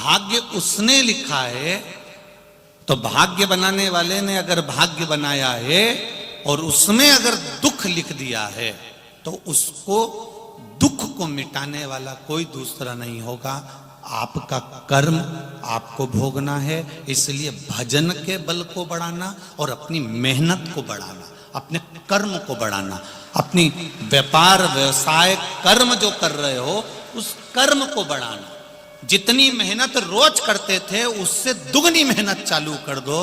भाग्य उसने लिखा है, तो भाग्य बनाने वाले ने अगर भाग्य बनाया है और उसमें अगर दुख लिख दिया है, तो उसको दुख को मिटाने वाला कोई दूसरा नहीं होगा। आपका कर्म आपको भोगना है। इसलिए भजन के बल को बढ़ाना और अपनी मेहनत को बढ़ाना, अपने कर्म को बढ़ाना, अपनी व्यापार व्यवसाय कर्म जो कर रहे हो उस कर्म को बढ़ाना। जितनी मेहनत रोज करते थे उससे दुगनी मेहनत चालू कर दो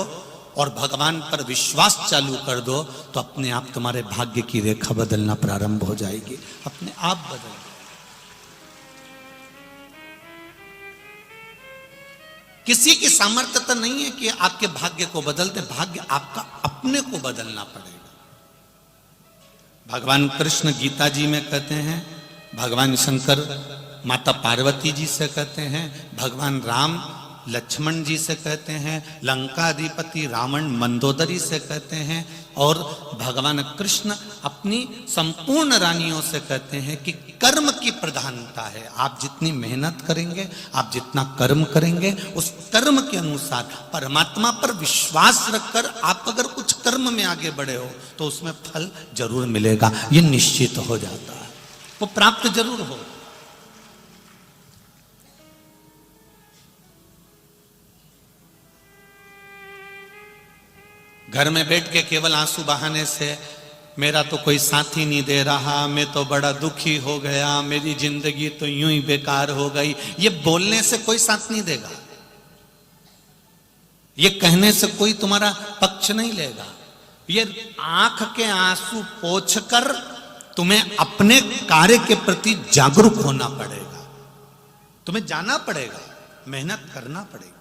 और भगवान पर विश्वास चालू कर दो, तो अपने आप तुम्हारे भाग्य की रेखा बदलना प्रारंभ हो जाएगी, अपने आप बदल। किसी की सामर्थ्य तो नहीं है कि आपके भाग्य को बदलते, भाग्य आपका अपने को बदलना पड़ेगा। भगवान कृष्ण गीता जी में कहते हैं, भगवान शंकर माता पार्वती जी से कहते हैं, भगवान राम लक्ष्मण जी से कहते हैं, लंका अधिपति रावण मंदोदरी से कहते हैं, और भगवान कृष्ण अपनी संपूर्ण रानियों से कहते हैं कि कर्म की प्रधानता है। आप जितनी मेहनत करेंगे, आप जितना कर्म करेंगे, उस कर्म के अनुसार परमात्मा पर विश्वास रखकर आप अगर कुछ कर्म में आगे बढ़े हो तो उसमें फल जरूर मिलेगा। ये निश्चित हो जाता है, वो प्राप्त जरूर हो। घर में बैठ के केवल आंसू बहाने से मेरा तो कोई साथी नहीं दे रहा, मैं तो बड़ा दुखी हो गया, मेरी जिंदगी तो यूं ही बेकार हो गई, ये बोलने से कोई साथ नहीं देगा। ये कहने से कोई तुम्हारा पक्ष नहीं लेगा। ये आंख के आंसू पोंछकर तुम्हें अपने कार्य के प्रति जागरूक होना पड़ेगा, तुम्हें जाना पड़ेगा, मेहनत करना पड़ेगा।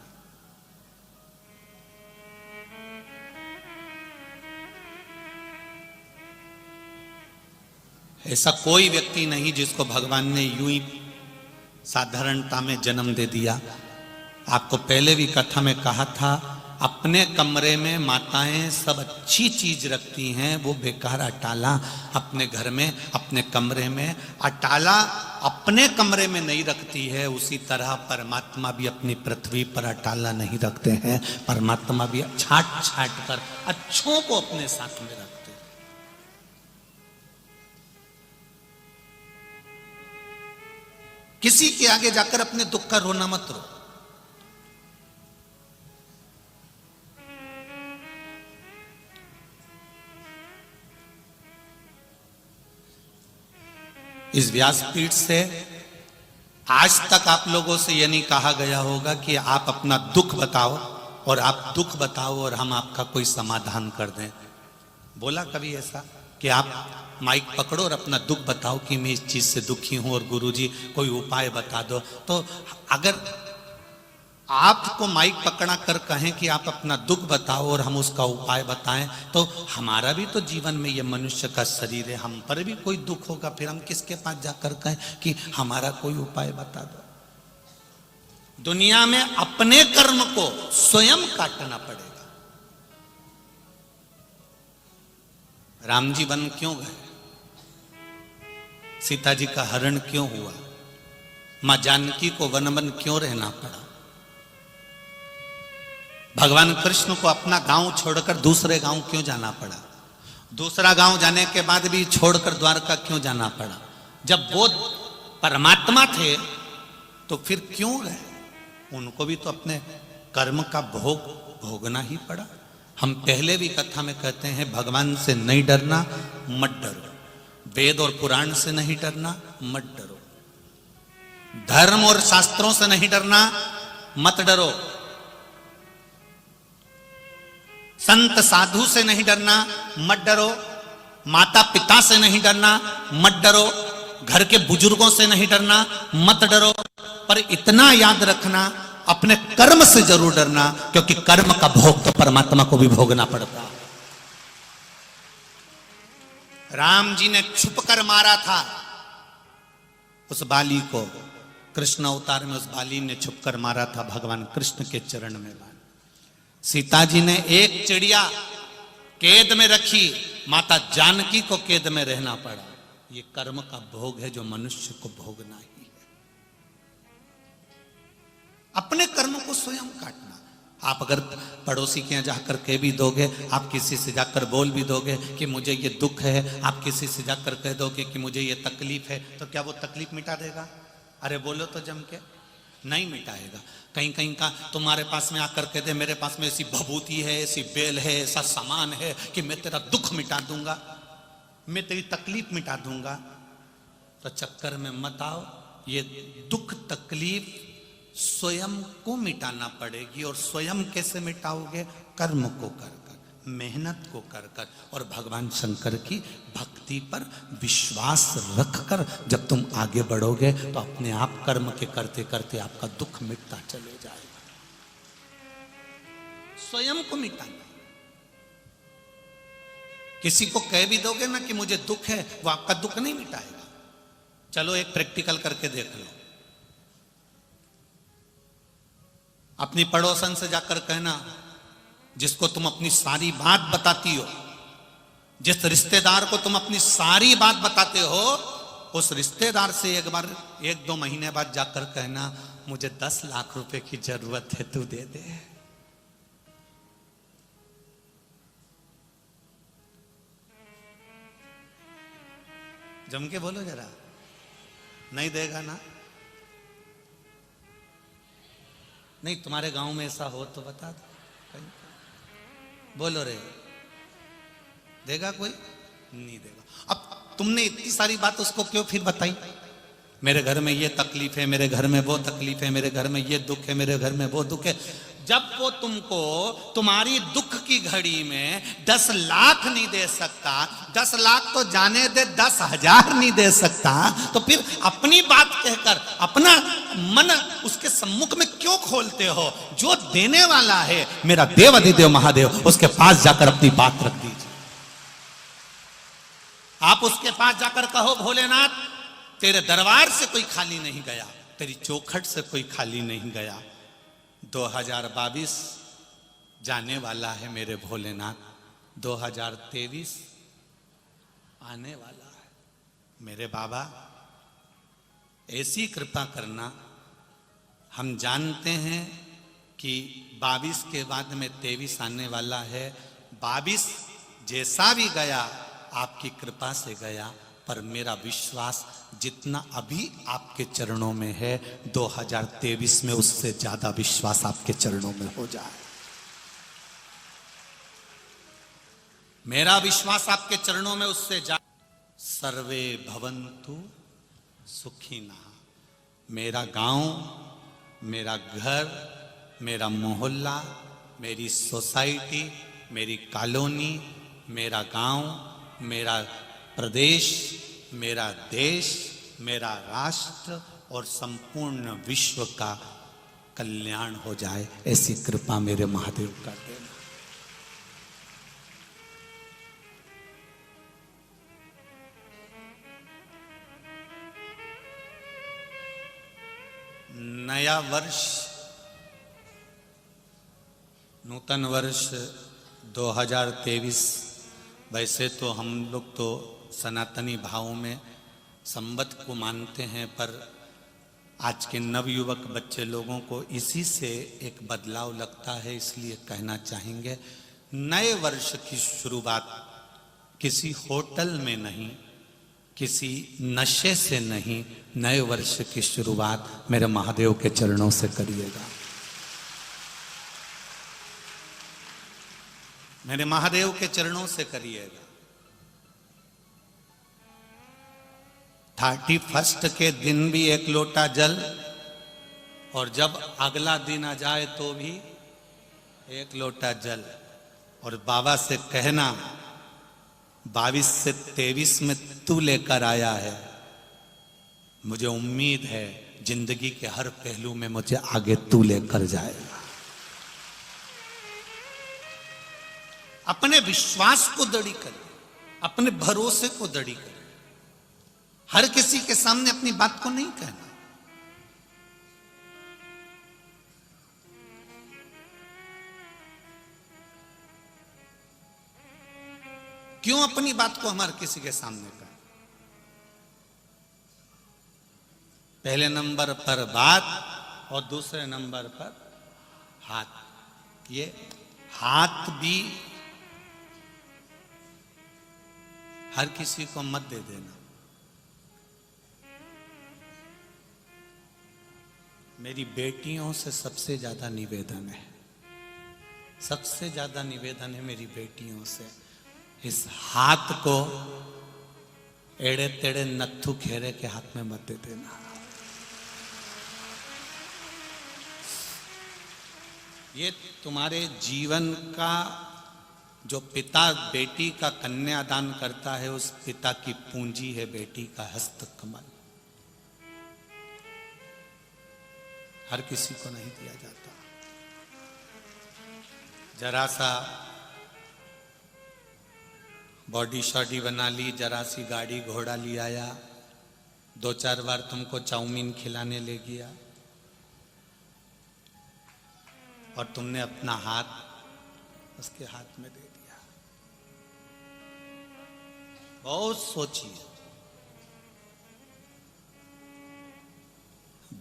ऐसा कोई व्यक्ति नहीं जिसको भगवान ने यूं ही साधारणता में जन्म दे दिया। आपको पहले भी कथा में कहा था, अपने कमरे में माताएं सब अच्छी चीज रखती हैं, वो बेकार अटाला अपने घर में, अपने कमरे में, अटाला अपने कमरे में नहीं रखती है। उसी तरह परमात्मा भी अपनी पृथ्वी पर अटाला नहीं रखते हैं, परमात्मा भी छाट छाट कर अच्छों को अपने साथ में रखते हैं। किसी के आगे जाकर अपने दुख का रोना मत रो। इस व्यासपीठ से आज तक आप लोगों से यह नहीं कहा गया होगा कि आप अपना दुख बताओ और आप दुख बताओ और हम आपका कोई समाधान कर दें। बोला कभी ऐसा कि आप माइक पकड़ो और अपना दुख बताओ कि मैं इस चीज से दुखी हूं और गुरुजी कोई उपाय बता दो? तो अगर आपको माइक पकड़ा कर कहें कि आप अपना दुख बताओ और हम उसका उपाय बताएं, तो हमारा भी तो जीवन में ये मनुष्य का शरीर है, हम पर भी कोई दुख होगा, फिर हम किसके पास जाकर कहें कि हमारा कोई उपाय बता दो? दुनिया में अपने कर्म को स्वयं काटना पड़ेगा। राम जी वन क्यों गए? सीता जी का हरण क्यों हुआ? मां जानकी को वन वन क्यों रहना पड़ा? भगवान कृष्ण को अपना गांव छोड़कर दूसरे गांव क्यों जाना पड़ा? दूसरा गांव जाने के बाद भी छोड़कर द्वारका क्यों जाना पड़ा? जब वो परमात्मा थे तो फिर क्यों गए? उनको भी तो अपने कर्म का भोग भोगना ही पड़ा। हम पहले भी कथा में कहते हैं, भगवान से नहीं डरना, मत डरो। वेद और पुराण से नहीं डरना, मत डरो। धर्म और शास्त्रों से नहीं डरना, मत डरो। संत साधु से नहीं डरना, मत डरो। माता पिता से नहीं डरना, मत डरो। घर के बुजुर्गों से नहीं डरना, मत डरो। पर इतना याद रखना, अपने कर्म से जरूर डरना, क्योंकि कर्म का भोग तो परमात्मा को भी भोगना पड़ता। राम जी ने छुप कर मारा था उस बाली को, कृष्ण अवतार में उस बाली ने छुप कर मारा था भगवान कृष्ण के चरण में। सीता जी ने एक चिड़िया कैद में रखी, माता जानकी को कैद में रहना पड़ा। ये कर्म का भोग है जो मनुष्य को भोगना ही है। अपने स्वयं काटना। आप अगर पड़ोसी के यहाँ जाकर कह भी दोगे, आप किसी से जाकर बोल भी दोगे कि मुझे ये दुख है, आप किसी से जाकर कह दोगे कि मुझे ये तकलीफ है, तो क्या वो तकलीफ मिटा देगा? अरे बोलो तो जम के, नहीं मिटाएगा। कहीं कहीं का तुम्हारे पास में आकर कह दे मेरे पास में ऐसी भभूति है, ऐसी बेल है, ऐसा सामान है कि मैं तेरा दुख मिटा दूंगा, मैं तेरी तकलीफ मिटा दूंगा, तो चक्कर में मत आओ। ये दुख तकलीफ स्वयं को मिटाना पड़ेगी। और स्वयं कैसे मिटाओगे? कर्म को कर कर, मेहनत को कर कर, और भगवान शंकर की भक्ति पर विश्वास रखकर जब तुम आगे बढ़ोगे तो अपने आप कर्म के करते करते आपका दुख मिटता चले जाएगा। स्वयं को मिटाना। किसी को कह भी दोगे ना कि मुझे दुख है, वो आपका दुख नहीं मिटाएगा। चलो एक प्रैक्टिकल करके देख लो। अपनी पड़ोसन से जाकर कहना, जिसको तुम अपनी सारी बात बताती हो, जिस रिश्तेदार को तुम अपनी सारी बात बताते हो, उस रिश्तेदार से एक बार 1-2 महीने बाद जाकर कहना मुझे 10 लाख रुपए की जरूरत है, तू दे दे। जम के बोलो जरा। नहीं देगा ना? नहीं, तुम्हारे गांव में ऐसा हो तो बता दो। बोलो रे, देगा कोई? नहीं देगा। अब तुमने इतनी सारी बात उसको क्यों फिर बताई? मेरे घर में ये तकलीफ है, मेरे घर में वो तकलीफ है, मेरे घर में ये दुख है, मेरे घर में वो दुख है। जब वो तुमको तुम्हारी दुख की घड़ी में 10 लाख नहीं दे सकता, 10 लाख तो जाने दे 10,000 नहीं दे सकता, तो फिर अपनी बात कहकर अपना मन उसके सम्मुख में क्यों खोलते हो? जो देने वाला है मेरा देव अधिदेव महादेव, उसके पास जाकर अपनी बात रख दीजिए। आप उसके पास जाकर कहो भोलेनाथ तेरे दरबार से कोई खाली नहीं गया, तेरी चौखट से कोई खाली नहीं गया। 2022 जाने वाला है मेरे भोलेनाथ, 2023 आने वाला है मेरे बाबा। ऐसी कृपा करना। हम जानते हैं कि 22 के बाद में 23 आने वाला है। 22 जैसा भी गया आपकी कृपा से गया, पर मेरा विश्वास जितना अभी आपके चरणों में है, 2023 में उससे ज्यादा विश्वास आपके चरणों में हो जाए। मेरा विश्वास आपके चरणों में उससे सर्वे भवन्तु सुखिनः। मेरा गांव, मेरा घर, मेरा मोहल्ला, मेरी सोसाइटी, मेरी कॉलोनी, मेरा गांव, मेरा प्रदेश, मेरा देश, मेरा राष्ट्र और संपूर्ण विश्व का कल्याण हो जाए, ऐसी कृपा मेरे महादेव कर देना। नया वर्ष, नूतन वर्ष 2023, वैसे तो हम लोग तो सनातनी भाव में संवत को मानते हैं, पर आज के नवयुवक बच्चे लोगों को इसी से एक बदलाव लगता है, इसलिए कहना चाहेंगे नए वर्ष की शुरुआत किसी होटल में नहीं, किसी नशे से नहीं, नए वर्ष की शुरुआत मेरे महादेव के चरणों से करिएगा। मेरे महादेव के चरणों से करिएगा। 31 के दिन भी 1 लोटा जल, और जब अगला दिन आ जाए तो भी 1 लोटा जल। और बाबा से कहना 22 से 23 में तू लेकर आया है, मुझे उम्मीद है जिंदगी के हर पहलू में मुझे आगे तू लेकर जाएगा। अपने विश्वास को दृढ़ करें, अपने भरोसे को दृढ़ करें। हर किसी के सामने अपनी बात को नहीं कहना। क्यों अपनी बात को हमारे किसी के सामने कहें? पहले नंबर पर बात और दूसरे नंबर पर हाथ, ये हाथ भी हर किसी को मत दे देना। मेरी बेटियों से सबसे ज्यादा निवेदन है, सबसे ज्यादा निवेदन है मेरी बेटियों से, इस हाथ को एड़े तेड़े नत्थु खेरे के हाथ में मत दे देना। ये तुम्हारे जीवन का, जो पिता बेटी का कन्यादान करता है, उस पिता की पूंजी है बेटी का हस्त कमल। हर किसी को नहीं दिया जाता। जरा सा बॉडी शॉडी बना ली, जरा सी गाड़ी घोड़ा ले आया, 2-4 बार तुमको चाउमीन खिलाने ले गया, और तुमने अपना हाथ उसके हाथ में दे दिया। बहुत सोचिए,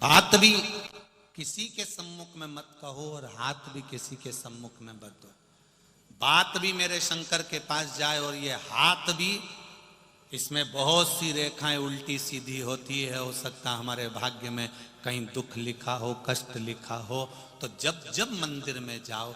बात भी किसी के सम्मुख में मत कहो और हाथ भी किसी के सम्मुख में मत दो। बात भी मेरे शंकर के पास जाए और ये हाथ भी, इसमें बहुत सी रेखाएं उल्टी सीधी होती है। हो सकता हमारे भाग्य में कहीं दुख लिखा हो, कष्ट लिखा हो। तो जब जब मंदिर में जाओ,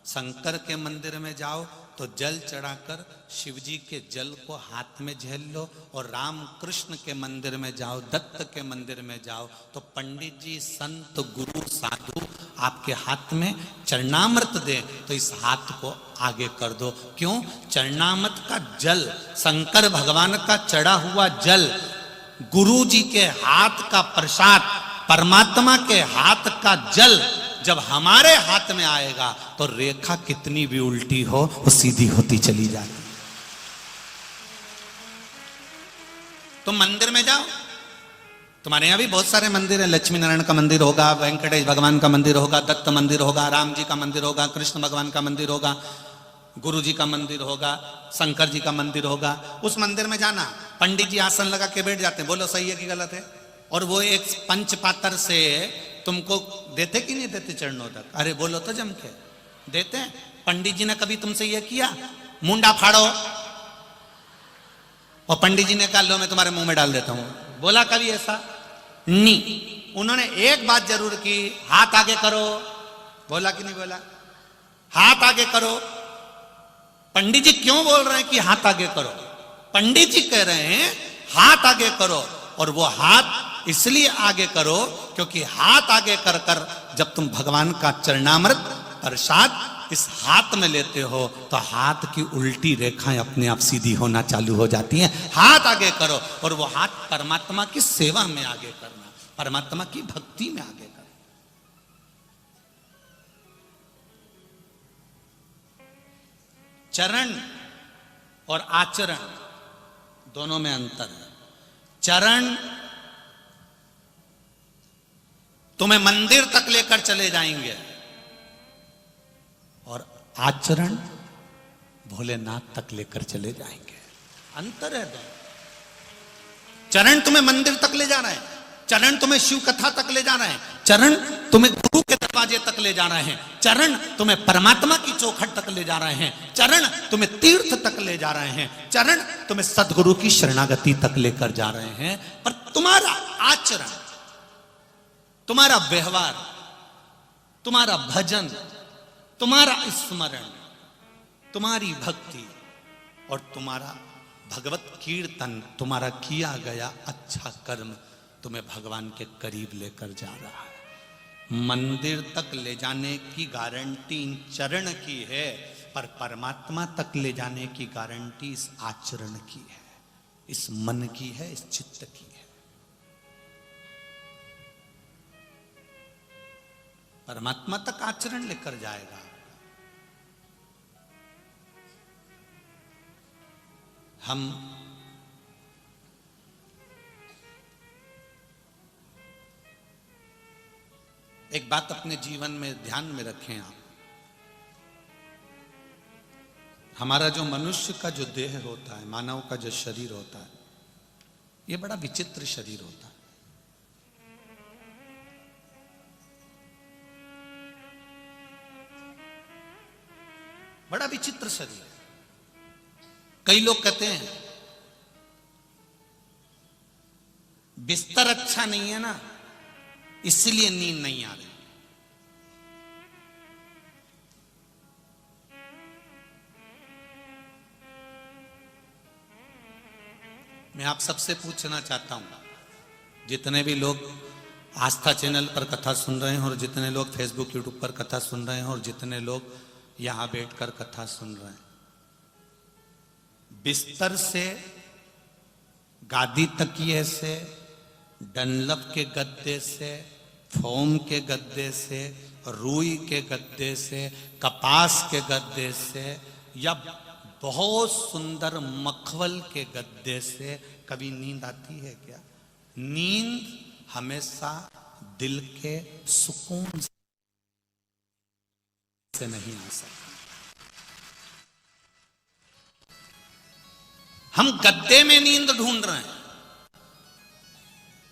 शंकर के मंदिर में जाओ, तो जल चढ़ाकर शिव जी के जल को हाथ में झेल लो, और राम कृष्ण के मंदिर में जाओ, दत्त के मंदिर में जाओ, तो पंडित जी, संत, गुरु, साधु आपके हाथ में चरणामृत दे, तो इस हाथ को आगे कर दो। क्यों? चरणामृत का जल, शंकर भगवान का चढ़ा हुआ जल, गुरु जी के हाथ का प्रसाद, परमात्मा के हाथ का जल जब हमारे हाथ में आएगा, तो रेखा कितनी भी उल्टी हो वो सीधी होती चली जाती। तुम मंदिर में जाओ, तुम्हारे यहां भी बहुत सारे मंदिर हैं। लक्ष्मी नारायण का मंदिर होगा, वेंकटेश भगवान का मंदिर होगा, दत्त मंदिर होगा, राम जी का मंदिर होगा, कृष्ण भगवान का मंदिर होगा, गुरु जी का मंदिर होगा, शंकर जी का मंदिर होगा। उस मंदिर में जाना, पंडित जी आसन लगा के बैठ जाते हैं, बोलो सही है कि गलत है? और वो एक पंचपात्र से तुमको देते कि नहीं देते चरणों तक? अरे बोलो तो जम के देते हैं। पंडित जी ने कभी तुमसे ये किया, मुंडा फाड़ो, और पंडित जी ने कहा लो मैं तुम्हारे मुंह में डाल देता हूं? बोला कभी ऐसा? नहीं। उन्होंने एक बात जरूर की, हाथ आगे करो। बोला कि नहीं बोला? हाथ आगे करो। पंडित जी क्यों बोल रहे हैं कि हाथ आगे करो? पंडित जी कह रहे हैं हाथ आगे करो, और वो हाथ इसलिए आगे करो क्योंकि हाथ आगे कर कर जब तुम भगवान का चरणामृत प्रसाद इस हाथ में लेते हो, तो हाथ की उल्टी रेखाएं अपने आप सीधी होना चालू हो जाती हैं। हाथ आगे करो, और वो हाथ परमात्मा की सेवा में आगे करना, परमात्मा की भक्ति में आगे करना। चरण और आचरण दोनों में अंतर है। चरण तुम्हें मंदिर तक लेकर चले जाएंगे, और आचरण भोलेनाथ तक लेकर चले जाएंगे। अंतर है दोनों। चरण तुम्हें मंदिर तक ले जा रहे हैं, चरण तुम्हें शिव कथा तक ले जा रहे हैं, चरण तुम्हें गुरु के दरवाजे तक ले जा रहे हैं, चरण तुम्हें परमात्मा की चौखट तक ले जा रहे हैं, चरण तुम्हें तीर्थ तक ले जा रहे हैं, चरण तुम्हें सदगुरु की शरणागति तक लेकर जा रहे हैं। पर तुम्हारा आचरण, तुम्हारा व्यवहार, तुम्हारा भजन, तुम्हारा स्मरण, तुम्हारी भक्ति और तुम्हारा भगवत कीर्तन, तुम्हारा किया गया अच्छा कर्म तुम्हें भगवान के करीब लेकर जा रहा है। मंदिर तक ले जाने की गारंटी इन चरण की है, पर परमात्मा तक ले जाने की गारंटी इस आचरण की है, इस मन की है, इस चित्त की है। परमात्मा तक आचरण लेकर जाएगा। हम एक बात अपने जीवन में ध्यान में रखें आप, हमारा जो मनुष्य का जो देह होता है, मानव का जो शरीर होता है, ये बड़ा विचित्र शरीर होता है। बड़ा विचित्र शरीर है। कई लोग कहते हैं बिस्तर अच्छा नहीं है ना, इसलिए नींद नहीं आ रही। मैं आप सबसे पूछना चाहता हूं, जितने भी लोग आस्था चैनल पर कथा सुन रहे हैं और जितने लोग फेसबुक यूट्यूब पर कथा सुन रहे हैं और जितने लोग यहां बैठकर कथा सुन रहे हैं, बिस्तर से, गादी तकिए से, डनलप के गद्दे से, फोम के गद्दे से, रुई के गद्दे से, कपास के गद्दे से या बहुत सुंदर मखमल के गद्दे से कभी नींद आती है क्या? नींद हमेशा दिल के सुकून से नहीं आ सकती। हम गद्दे में नींद ढूंढ रहे हैं,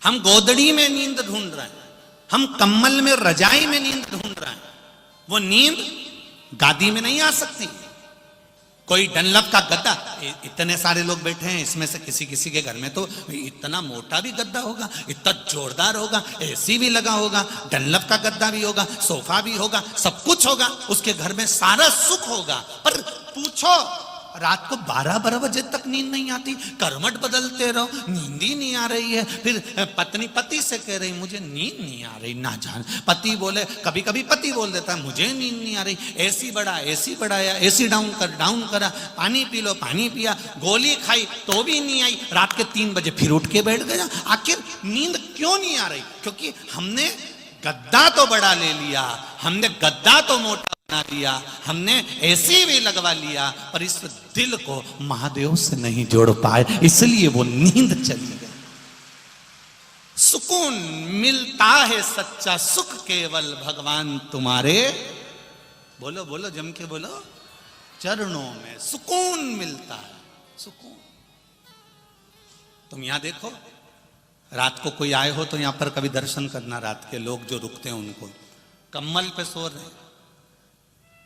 हम गोदड़ी में नींद ढूंढ रहे हैं, हम कम्बल में, रजाई में नींद ढूंढ रहे हैं। वो नींद गादी में नहीं आ सकती। कोई डनलप का गद्दा, इतने सारे लोग बैठे हैं, इसमें से किसी किसी के घर में तो इतना मोटा भी गद्दा होगा, इतना जोरदार होगा, एसी भी लगा होगा, डनलप का गद्दा भी होगा, सोफा भी होगा, सब कुछ होगा, उसके घर में सारा सुख होगा। पर पूछो, रात को 12-12 बजे तक नींद नहीं आती, करवट बदलते रहो, नींद ही नहीं आ रही है। फिर पत्नी पति से कह रही मुझे नींद नहीं आ रही, ना जान। पति बोले, कभी कभी पति बोल देता है मुझे नींद नहीं आ रही, एसी बढ़ाया, एसी डाउन करा, पानी पी लो, पानी पिया, गोली खाई तो भी नहीं आई, रात के 3 बजे फिर उठ के बैठ गया। आखिर नींद क्यों नहीं आ रही? क्योंकि हमने गद्दा तो बड़ा ले लिया, हमने गद्दा तो मोटा बना लिया, हमने एसी भी लगवा लिया, पर इस दिल को महादेव से नहीं जोड़ पाए, इसलिए वो नींद चली गई। सुकून मिलता है सच्चा सुख केवल भगवान तुम्हारे, बोलो बोलो जम के बोलो, चरणों में सुकून मिलता है। सुकून। तुम यहां देखो, रात को कोई आए हो तो यहां पर कभी दर्शन करना, रात के लोग जो रुकते हैं उनको, कम्बल पे सो रहे हैं,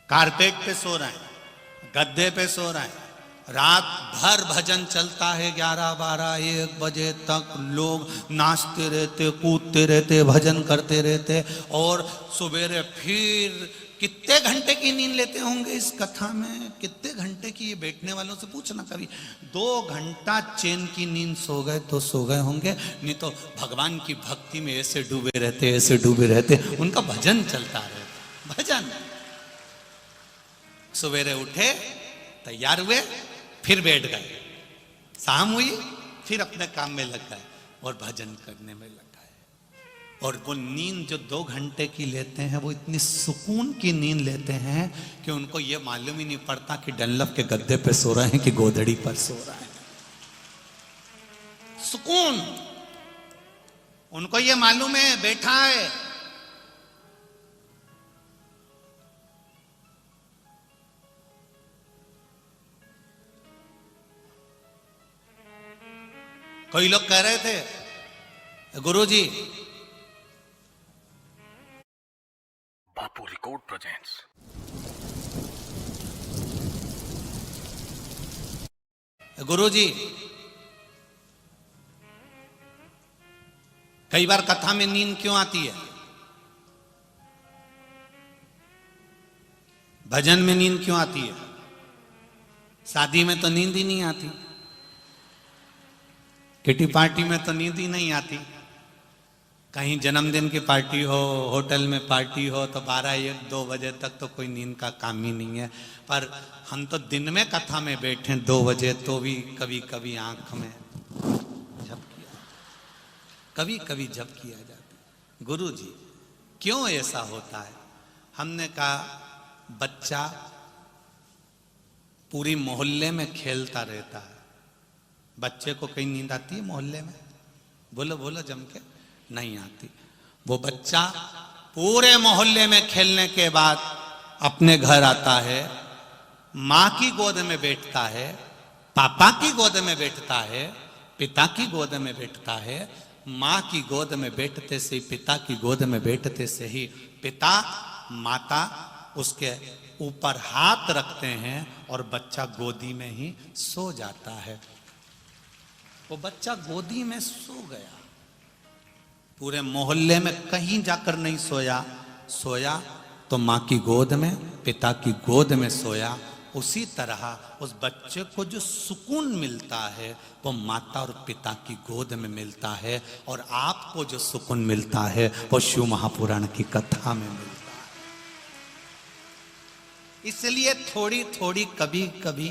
कारपेट पे सो रहे हैं, गद्दे पे सो रहे हैं, रात भर भजन चलता है, 11-12-1 बजे तक लोग नाचते रहते, कूदते रहते, भजन करते रहते, और सवेरे फिर कितने घंटे की नींद लेते होंगे इस कथा में? कितने घंटे की? ये बैठने वालों से पूछना कभी। 2 घंटा चैन की नींद सो गए तो सो गए होंगे, नहीं तो भगवान की भक्ति में ऐसे डूबे रहते, ऐसे डूबे रहते, उनका भजन चलता रहता, भजन। सवेरे उठे, तैयार हुए, फिर बैठ गए, शाम हुई, फिर अपने काम में लग गए और भजन करने में लग गए। और वो नींद जो 2 घंटे की लेते हैं, वो इतनी सुकून की नींद लेते हैं कि उनको ये मालूम ही नहीं पड़ता कि डनलप के गद्दे पे सो रहे हैं कि गोदड़ी पर सो रहे हैं। सुकून। उनको ये मालूम है बैठा है, कोई लोग कह रहे थे गुरुजी, बापू रिकॉर्ड प्रेजेंट्स, गुरुजी कई बार कथा में नींद क्यों आती है? भजन में नींद क्यों आती है? शादी में तो नींद ही नहीं आती, किटी पार्टी में तो नींद ही नहीं आती, कहीं जन्मदिन की पार्टी हो, होटल में पार्टी हो तो 12-1-2 बजे तक तो कोई नींद का काम ही नहीं है। पर हम तो दिन में कथा में बैठे 2 बजे तो भी कभी कभी आंख में झपकी, कभी कभी झपकी आ जाती। गुरुजी क्यों ऐसा होता है? हमने कहा बच्चा पूरी मोहल्ले में खेलता रहता है, बच्चे को कहीं नींद आती है मोहल्ले में? बोलो बोलो जम के, नहीं आती। वो बच्चा पूरे मोहल्ले में खेलने के बाद अपने घर आता है, माँ की गोद में बैठता है, पापा की गोद में बैठता है, पिता की गोद में बैठता है। माँ की गोद में बैठते से ही, पिता की गोद में बैठते से ही पिता, माता उसके ऊपर हाथ रखते हैं और बच्चा गोदी में ही सो जाता है। वो बच्चा गोदी में सो गया, पूरे मोहल्ले में कहीं जाकर नहीं सोया। सोया तो माँ की गोद में, पिता की गोद में सोया। उसी तरह उस बच्चे को जो सुकून मिलता है वो माता और पिता की गोद में मिलता है, और आपको जो सुकून मिलता है वो शिव महापुराण की कथा में मिलता है। इसलिए थोड़ी थोड़ी कभी कभी